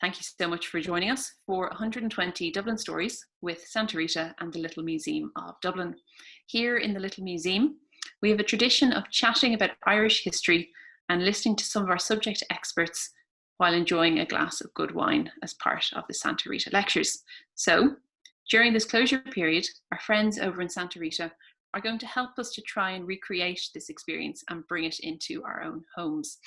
Thank you so much for joining us for 120 Dublin Stories with Santa Rita and the Little Museum of Dublin. Here in the Little Museum, we have a tradition of chatting about Irish history and listening to some of our subject experts while enjoying a glass of good wine as part of the Santa Rita lectures. So, during this closure period, our friends over in Santa Rita are going to help us to try and recreate this experience and bring it into our own homes.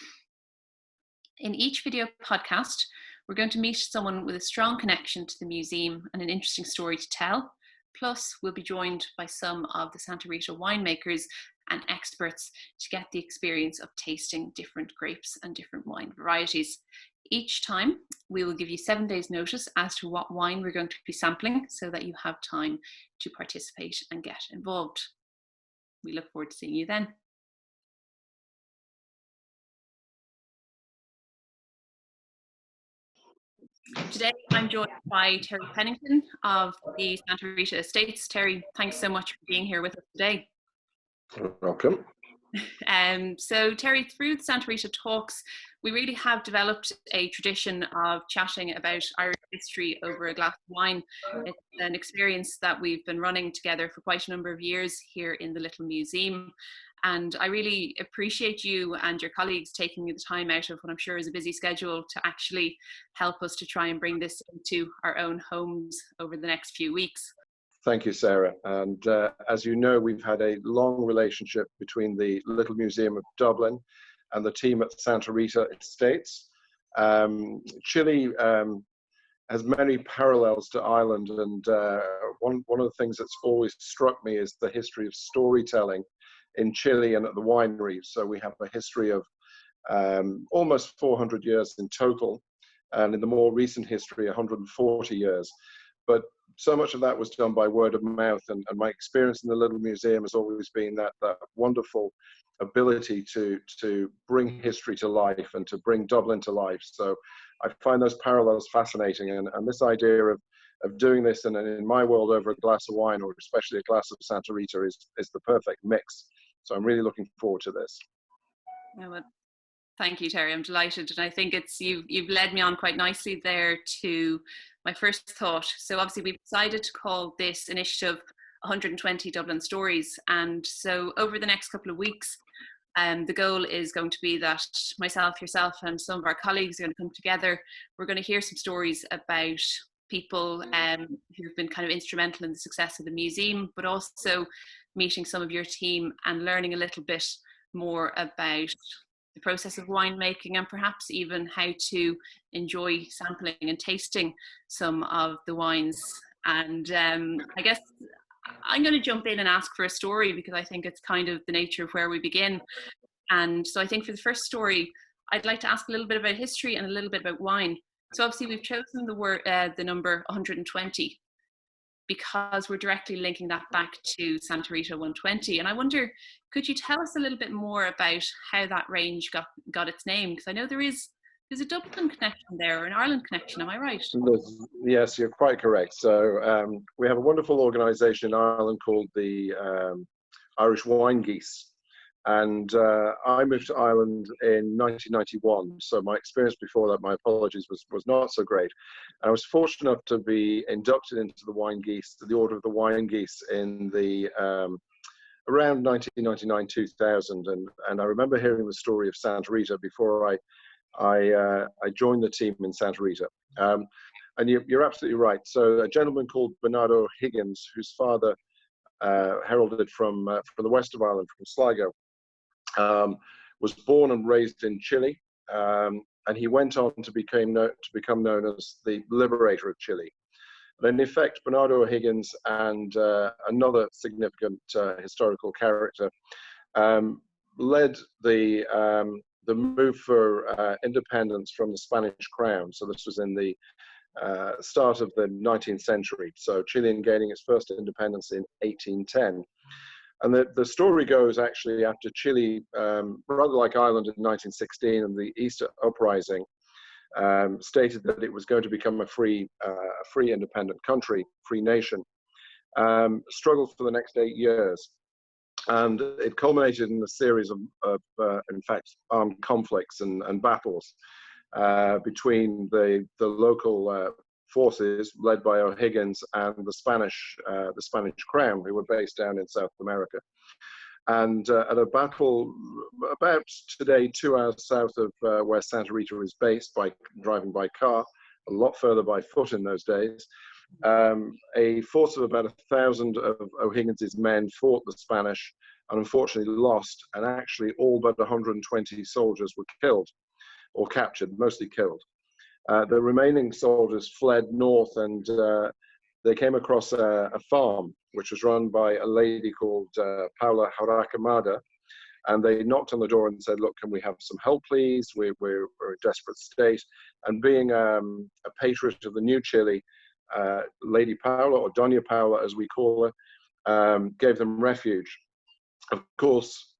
In each video podcast, we're going to meet someone with a strong connection to the museum and an interesting story to tell. Plus, we'll be joined by some of the Santa Rita winemakers and experts to get the experience of tasting different grapes and different wine varieties. Each time, we will give you 7 days notice as to what wine we're going to be sampling so that you have time to participate and get involved. We look forward to seeing you then. Today, I'm joined by Terry Pennington of the Santa Rita Estates. Terry, thanks so much for being here with us today. You're welcome. So Terry, through the Santa Rita Talks, we really have developed a tradition of chatting about Irish history over a glass of wine. It's an experience that we've been running together for quite a number of years here in the Little Museum. And I really appreciate you and your colleagues taking the time out of what I'm sure is a busy schedule to actually help us to try and bring this into our own homes over the next few weeks. Thank you, Sarah. And as you know, we've had a long relationship between the Little Museum of Dublin and the team at Santa Rita Estates. Chile has many parallels to Ireland, and one of the things that's always struck me is the history of storytelling in Chile and at the wineries. So we have a history of almost 400 years in total, and in the more recent history, 140 years. But so much of that was done by word of mouth, and my experience in the Little Museum has always been that wonderful ability to bring history to life and to bring Dublin to life. So I find those parallels fascinating, and this idea of doing this in my world over a glass of wine, or especially a glass of Santa Rita, is the perfect mix. So I'm really looking forward to this. Yeah, well, thank you, Terry. I'm delighted, and I think you've led me on quite nicely there to my first thought. So obviously we've decided to call this initiative 120 Dublin Stories, and so over the next couple of weeks, the goal is going to be that myself, yourself, and some of our colleagues are going to come together. We're going to hear some stories about people who've been kind of instrumental in the success of the museum, but also meeting some of your team and learning a little bit more about the process of winemaking and perhaps even how to enjoy sampling and tasting some of the wines. And I guess I'm going to jump in and ask for a story because I think it's kind of the nature of where we begin. And so I think for the first story, I'd like to ask a little bit about history and a little bit about wine. So obviously we've chosen the number 120 because we're directly linking that back to Santa Rita 120. And I wonder, could you tell us a little bit more about how that range got its name? Because I know there's a Dublin connection there, or an Ireland connection, am I right? Yes, you're quite correct. So we have a wonderful organisation in Ireland called the Irish Wine Geese. And I moved to Ireland in 1991. So my experience before that, my apologies, was not so great. And I was fortunate enough to be inducted into the Wine Geese, to the Order of the Wine Geese in the around 1999, 2000. And I remember hearing the story of Santa Rita before I joined the team in Santa Rita. And you're absolutely right. So a gentleman called Bernardo Higgins, whose father heralded from the west of Ireland, from Sligo, was born and raised in Chile, and he went on to become known as the liberator of Chile. And in effect, Bernardo Higgins and another significant historical character led the move for independence from the Spanish crown. So this was in the start of the 19th century. So Chile gaining its first independence in 1810. And the story goes actually after Chile, rather like Ireland in 1916 and the Easter Uprising, stated that it was going to become a free independent country, free nation, struggled for the next 8 years. And it culminated in a series of in fact, armed conflicts and battles. between the local forces led by O'Higgins and the Spanish crown, who were based down in South America. And at a battle about today 2 hours south of where Santa Rita is based, by driving by car, a lot further by foot in those days, a force of about 1,000 of O'Higgins's men fought the Spanish and unfortunately lost, and actually all but 120 soldiers were killed or captured, mostly killed. The remaining soldiers fled north, and they came across a farm which was run by a lady called Paula Harakamada, and they knocked on the door and said, "Look, can we have some help, please? We're in a desperate state." And being a patriot of the new Chile, Lady Paula, or Doña Paula as we call her, gave them refuge. Of course,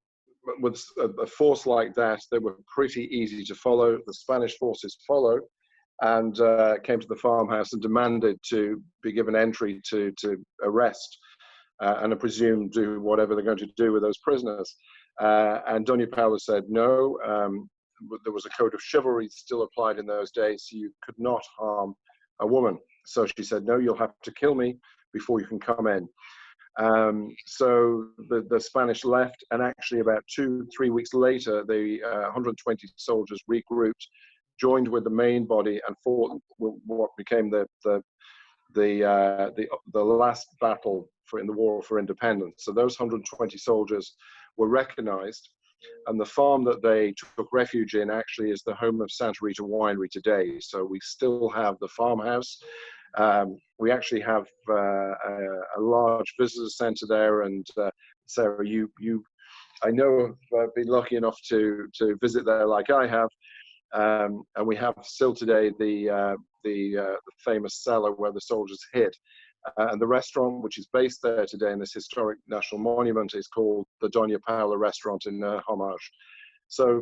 with a force like that, they were pretty easy to follow. The Spanish forces followed and came to the farmhouse and demanded to be given entry to arrest and I presume do whatever they're going to do with those prisoners. And Doña Paula said no. There was a code of chivalry still applied in those days, so you could not harm a woman. So she said, "No, you'll have to kill me before you can come in." So the Spanish left, and actually about 2-3 weeks later, the 120 soldiers regrouped, joined with the main body, and fought what became the last battle in the War for Independence. So those 120 soldiers were recognized, and the farm that they took refuge in actually is the home of Santa Rita Winery today. So we still have the farmhouse. We actually have a large visitor center there, and Sarah, I know have been lucky enough to visit there like I have, and we have still today the famous cellar where the soldiers hid. And the restaurant, which is based there today in this historic national monument, is called the Doña Paula Restaurant in homage. So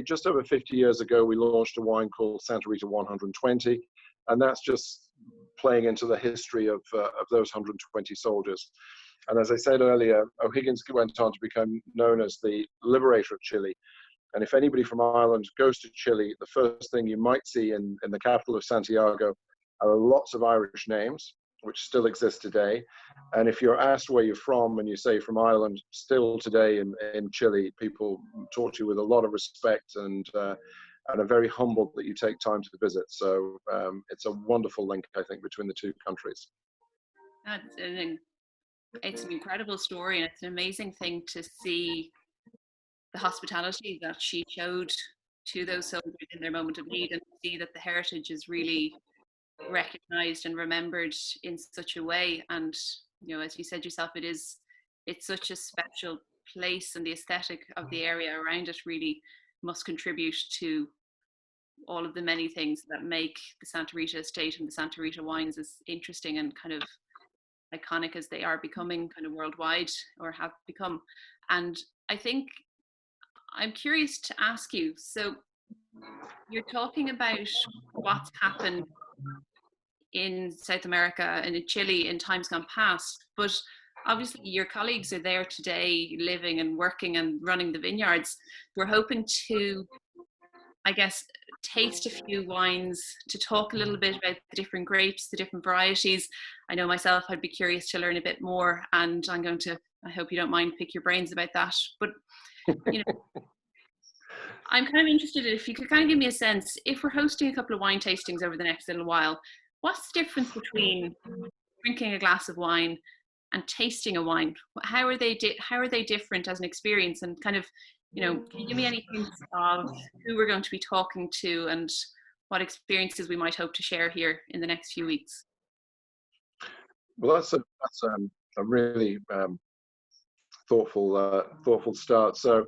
just over 50 years ago, we launched a wine called Santa Rita 120, and that's just playing into the history of those 120 soldiers. And as I said earlier, O'Higgins went on to become known as the liberator of Chile. And if anybody from Ireland goes to Chile, the first thing you might see in the capital of Santiago are lots of Irish names, which still exist today. And if you're asked where you're from and you say from Ireland, still today in Chile, people talk to you with a lot of respect and are very humbled that you take time to visit. So it's a wonderful link, I think, between the two countries. It's an incredible story, and it's an amazing thing to see the hospitality that she showed to those soldiers in their moment of need, and to see that the heritage is really recognized and remembered in such a way. And as you said yourself, it's such a special place, and the aesthetic of the area around it really must contribute to all of the many things that make the Santa Rita estate and the Santa Rita wines as interesting and kind of iconic as they are becoming kind of worldwide, or have become. And I think I'm curious to ask you, so you're talking about what's happened in South America and in Chile in times gone past, but obviously your colleagues are there today, living and working and running the vineyards. We're hoping to, I guess, taste a few wines, to talk a little bit about the different grapes, the different varieties. I know myself, I'd be curious to learn a bit more, and I'm going to, I hope you don't mind, pick your brains about that. But I'm kind of interested if you could kind of give me a sense, if we're hosting a couple of wine tastings over the next little while, what's the difference between drinking a glass of wine and tasting a wine? How are they different as an experience? And kind of, can you give me any hints of who we're going to be talking to and what experiences we might hope to share here in the next few weeks? Well, that's a really thoughtful start. So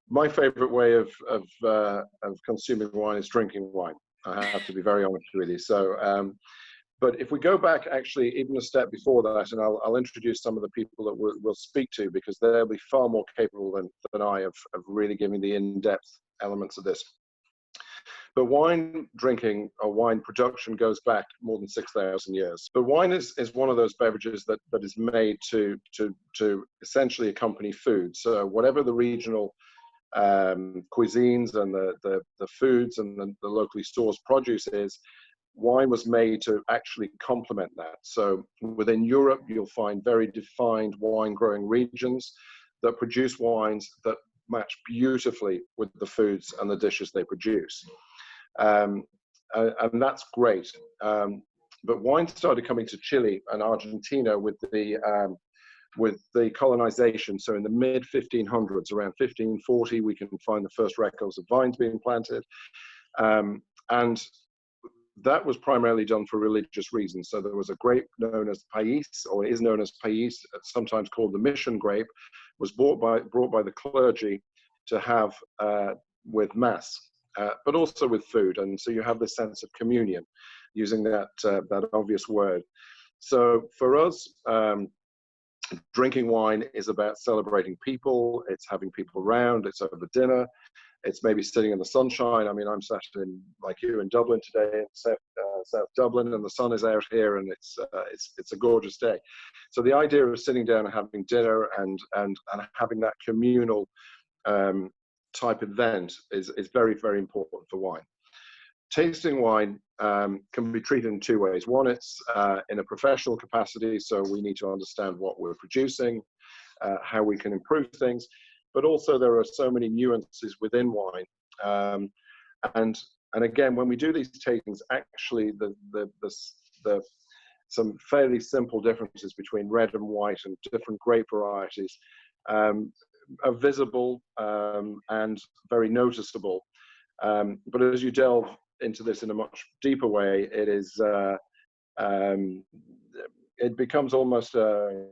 my favorite way of consuming wine is drinking wine. I have to be very honest with you. So, but if we go back actually even a step before that, and I'll introduce some of the people that we'll speak to, because they'll be far more capable than I of really giving the in-depth elements of this. But wine drinking or wine production goes back more than 6,000 years. But wine is one of those beverages that is made to essentially accompany food. So whatever the regional cuisines and the foods and the locally sourced produce is, wine was made to actually complement that. So within Europe, you'll find very defined wine growing regions that produce wines that match beautifully with the foods and the dishes they produce. And that's great. But wine started coming to Chile and Argentina with the colonization. So in the mid 1500s, around 1540, we can find the first records of vines being planted. And that was primarily done for religious reasons. So there was a grape known as Pais, or is known as Pais, sometimes called the mission grape, was brought by the clergy to have with mass, but also with food. And so you have this sense of communion, using that obvious word. So for us, drinking wine is about celebrating people. It's having people around. It's over dinner. It's maybe sitting in the sunshine. I mean, I'm sat in, like you, in Dublin today, in South Dublin, and the sun is out here, and it's a gorgeous day. So the idea of sitting down and having dinner and having that communal type event is very, very important for wine. Tasting wine can be treated in two ways. One, it's in a professional capacity, so we need to understand what we're producing, how we can improve things. But also there are so many nuances within wine, and again, when we do these tastings, actually the some fairly simple differences between red and white and different grape varieties are visible and very noticeable. But as you delve into this in a much deeper way, it becomes almost a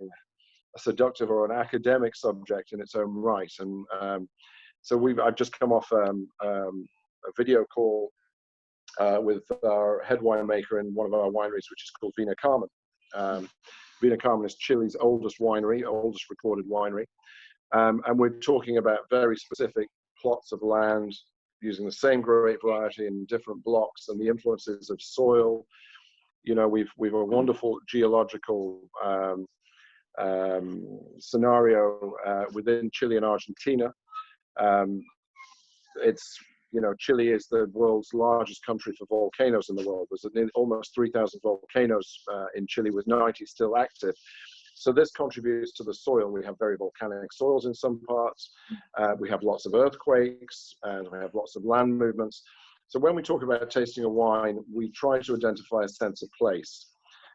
seductive or an academic subject in its own right. And so I've just come off a video call with our head winemaker in one of our wineries, which is called Vina Carmen. Vina Carmen is Chile's oldest recorded winery. And we're talking about very specific plots of land using the same grape variety in different blocks, and the influences of soil. You know, we've a wonderful geological scenario within Chile and Argentina. Chile is the world's largest country for volcanoes in the world. There's almost 3,000 volcanoes in Chile, with 90 still active. So this contributes to the soil. We have very volcanic soils in some parts. We have lots of earthquakes, and we have lots of land movements. So when we talk about tasting a wine, we try to identify a sense of place.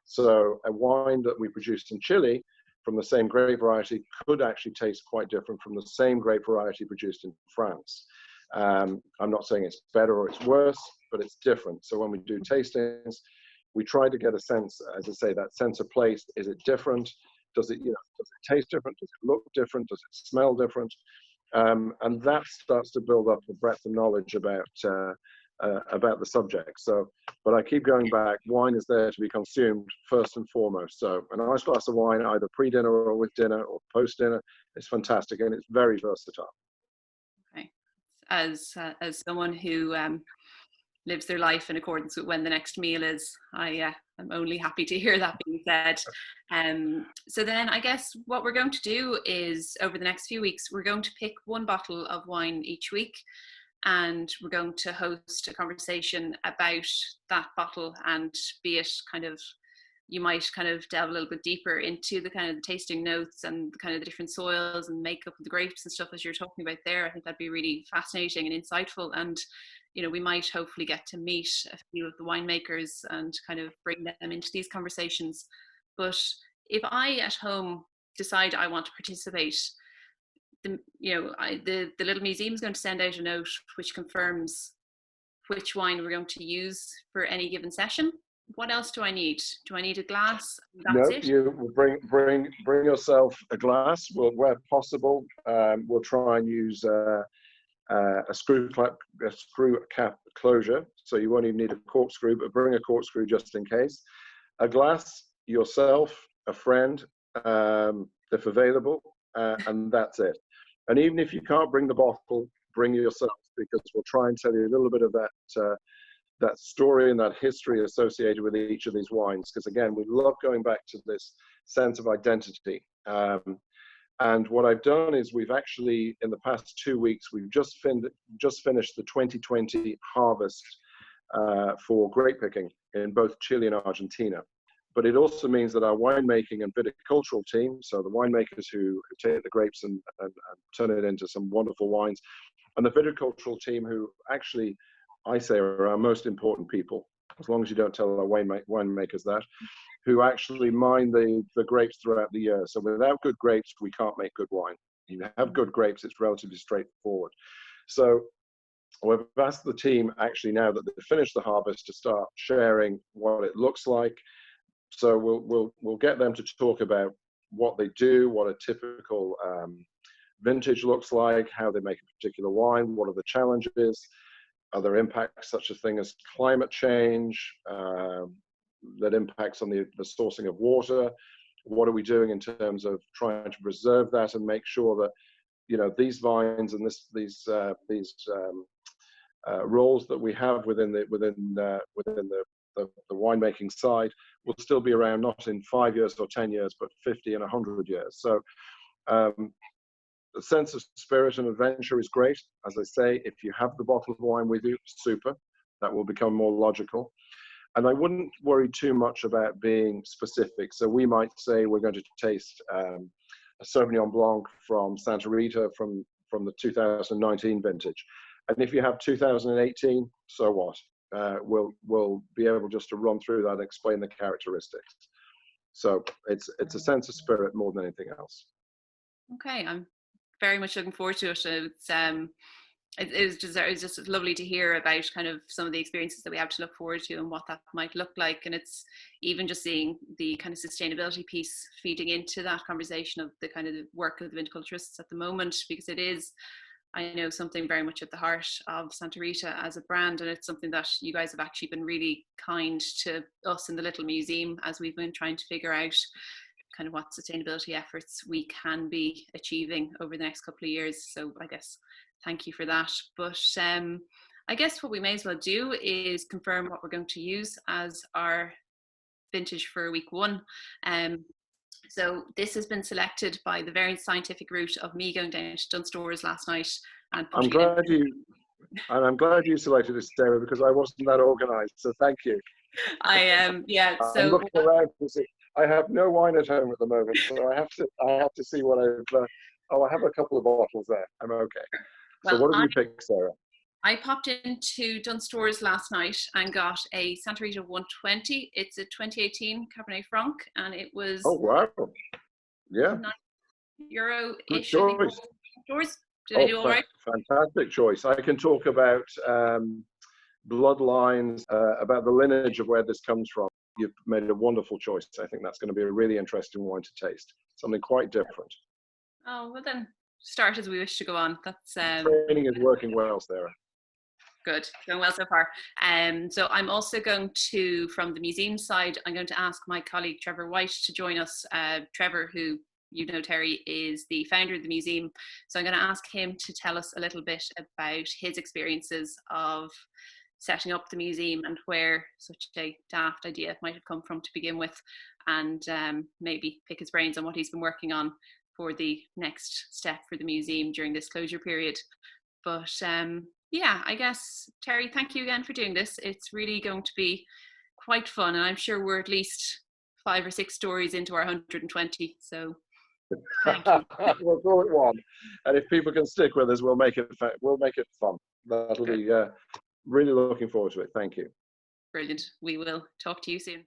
So a wine that we produced in Chile from the same grape variety could actually taste quite different from the same grape variety produced in France. I'm not saying it's better or it's worse, but it's different. So when we do tastings, we try to get a sense, as I say, that sense of place. Is it different? Does it taste different? Does it look different? Does it smell different? And that starts to build up the breadth of knowledge about the subject. So, but I keep going back. Wine is there to be consumed first and foremost. So a nice glass of wine, either pre-dinner or with dinner or post-dinner, is fantastic, and it's very versatile. Okay, as someone who lives their life in accordance with when the next meal is, I'm only happy to hear that being said. So then I guess what we're going to do is, over the next few weeks, we're going to pick one bottle of wine each week, and we're going to host a conversation about that bottle, and be it kind of, you might kind of delve a little bit deeper into the kind of the tasting notes and kind of the different soils and makeup of the grapes and stuff, as you're talking about there. I think that'd be really fascinating and insightful. And, you know, we might hopefully get to meet a few of the winemakers and kind of bring them into these conversations. But if I at home decide I want to participate, the little museum is going to send out a note which confirms which wine we're going to use for any given session. What else do I need? Do I need a glass? That's it? You bring yourself a glass. Where possible, we'll try and use a screw cap closure, so you won't even need a corkscrew, but bring a corkscrew just in case. A glass, yourself, a friend, if available, and that's it. And even if you can't bring the bottle, bring yourself, because we'll try and tell you a little bit of that story and that history associated with each of these wines, because again, we love going back to this sense of identity. And what I've done is we've actually, in the past 2 weeks, we've just finished the 2020 harvest for grape picking in both Chile and Argentina. But it also means that our winemaking and viticultural team, so the winemakers who take the grapes and turn it into some wonderful wines, and the viticultural team who actually, I say, are our most important people, as long as you don't tell our winemakers that, who actually mine the grapes throughout the year. So without good grapes, we can't make good wine. You have good grapes, it's relatively straightforward. So we've asked the team actually, now that they've finished the harvest, to start sharing what it looks like. So we'll get them to talk about what they do, what a typical vintage looks like, how they make a particular wine, what are the challenges, are there impacts such a thing as climate change that impacts on the sourcing of water, what are we doing in terms of trying to preserve that and make sure that, you know, these vines and these roles that we have within the winemaking side will still be around, not in 5 years or 10 years, but 50 and 100 years. So the sense of spirit and adventure is great. As I say, if you have the bottle of wine with you, super. That will become more logical. And I wouldn't worry too much about being specific. So we might say we're going to taste a Sauvignon Blanc from Santa Rita from the 2019 vintage. And if you have 2018, so what? We'll be able just to run through that and explain the characteristics. So it's a sense of spirit more than anything else. Okay, I'm very much looking forward to it. It was just lovely to hear about kind of some of the experiences that we have to look forward to and what that might look like. And it's even just seeing the kind of sustainability piece feeding into that conversation of the kind of work of the viticulturists at the moment, because it is, I know, something very much at the heart of Santa Rita as a brand. And it's something that you guys have actually been really kind to us in the little museum as we've been trying to figure out kind of what sustainability efforts we can be achieving over the next couple of years. So I guess thank you for that. But I guess what we may as well do is confirm what we're going to use as our vintage for week one. So this has been selected by the very scientific route of me going down to Dublin Stories last night. And I'm glad you selected this, Sarah, because I wasn't that organised. So thank you. I am, yeah. So I'm looking around to see. I have no wine at home at the moment, so I have to see what I've. Oh, I have a couple of bottles there. I'm okay. So well, what have you picked, Sarah? I popped into Dublin Stories last night and got a Santa Rita 120. It's a 2018 Cabernet Franc, and it was. Oh wow! Yeah. €9-ish. Good choice. Did I do all right? Fantastic choice. I can talk about bloodlines, about the lineage of where this comes from. You've made a wonderful choice. I think that's going to be a really interesting wine to taste. Something quite different. Oh, well then, start as we wish to go on. That's training is working well, Sarah. Good, going well so far. So I'm also going to, from the museum side, I'm going to ask my colleague Trevor White to join us. Trevor, who you know, Terry, is the founder of the museum. So I'm going to ask him to tell us a little bit about his experiences of setting up the museum and where such a daft idea might have come from to begin with, and maybe pick his brains on what he's been working on for the next step for the museum during this closure period. But yeah, I guess, Terry, thank you again for doing this. It's really going to be quite fun, and I'm sure we're at least 5 or 6 stories into our 120, so thank you. We'll call it one, and if people can stick with us, we'll make it fun. That'll be really looking forward to it. Thank you. Brilliant. We will talk to you soon.